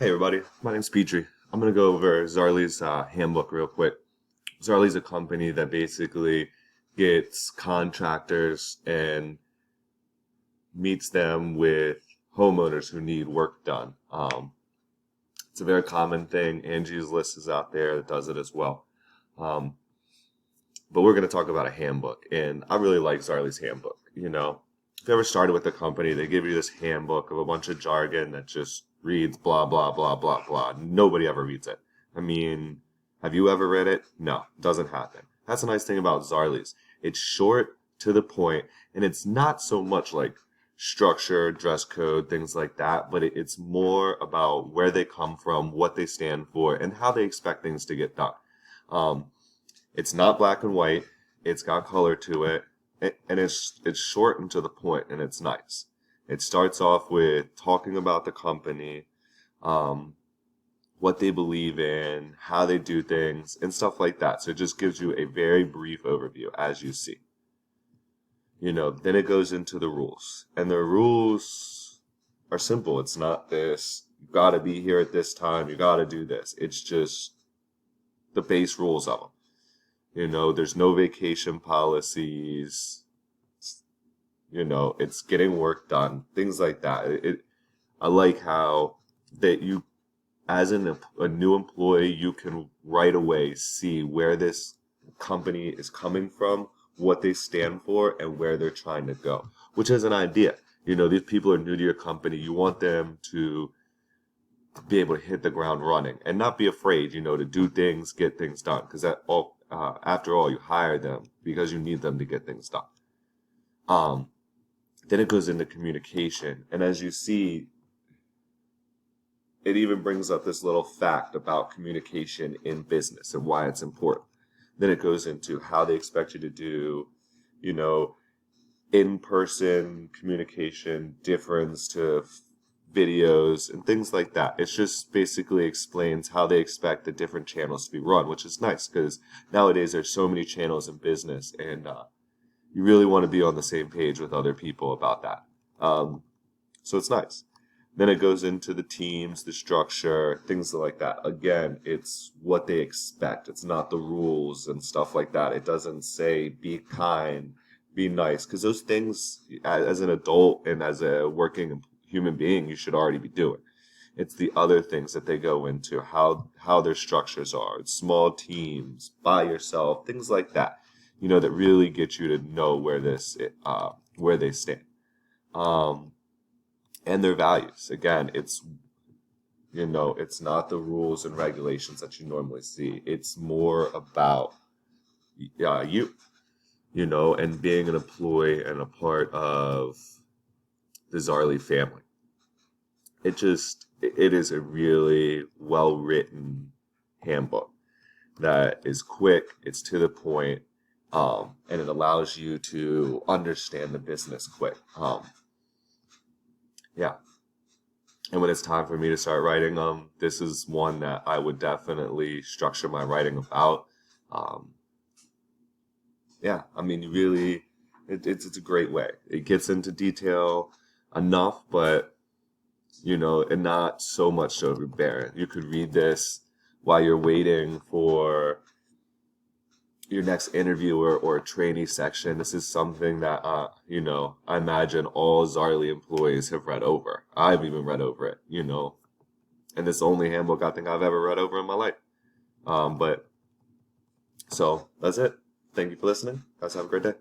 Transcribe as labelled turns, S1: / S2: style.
S1: Hey everybody, my name's Petrie. I'm gonna go over Zarly's handbook real quick. Zarly's a company that basically gets contractors and meets them with homeowners who need work done. It's a very common thing. Angie's List is out there that does it as well. Um, but we're gonna talk about a handbook, and I really like Zarly's handbook. If you ever started with a company, they give you this handbook of a bunch of jargon that just reads blah blah blah blah blah. Nobody ever reads it. I mean, have you ever read it? No, doesn't happen. That's a nice thing about Zarly's. It's short, to the point, and it's not so much like structure, dress code, things like that, but it's more about where they come from, what they stand for, and how they expect things to get done. Um, it's not black and white. It's got color to it, and it's short and to the point, and it's nice. It starts off with talking about the company, um, what they believe in, how they do things, and stuff like that. So it just gives you a very brief overview, as you see. Then it goes into the rules, and the rules are simple. It's not this, you got to be here at this time, you got to do this. It's just the base rules of them. There's no vacation policies. It's getting work done, things like that. I like how that you, as a new employee, you can right away see where this company is coming from, what they stand for, and where they're trying to go, which is an idea. These people are new to your company. You want them to be able to hit the ground running and not be afraid, to do things, get things done. Because after all, you hire them because you need them to get things done. Then it goes into communication, and as you see, it even brings up this little fact about communication in business and why it's important. Then it goes into how they expect you to do, you know, in-person communication, difference to videos and things like that. It just basically explains how they expect the different channels to be run, which is nice because nowadays there's so many channels in business, and you really want to be on the same page with other people about that. So it's nice. Then it goes into the teams, the structure, things like that. Again, it's what they expect. It's not the rules and stuff like that. It doesn't say be kind, be nice, because those things, as an adult and as a working human being, you should already be doing. It's the other things that they go into, how their structures are. It's small teams, by yourself, things like that. That really get you to know where they stand. And their values. Again, it's not the rules and regulations that you normally see. It's more about and being an employee and a part of the Zarly family. It is a really well written handbook that is quick, it's to the point, and it allows you to understand the business quick. Yeah. And when it's time for me to start writing, this is one that I would definitely structure my writing about. Um, yeah, I mean, really, it's a great way. It gets into detail enough, but and not so much so overbearing. You could read this while you're waiting for your next interview or trainee section. This is something that I imagine all Zarly employees have read over. I've even read over it, and this is the only handbook I think I've ever read over in my life. But so that's it. Thank you for listening. Guys, have a great day.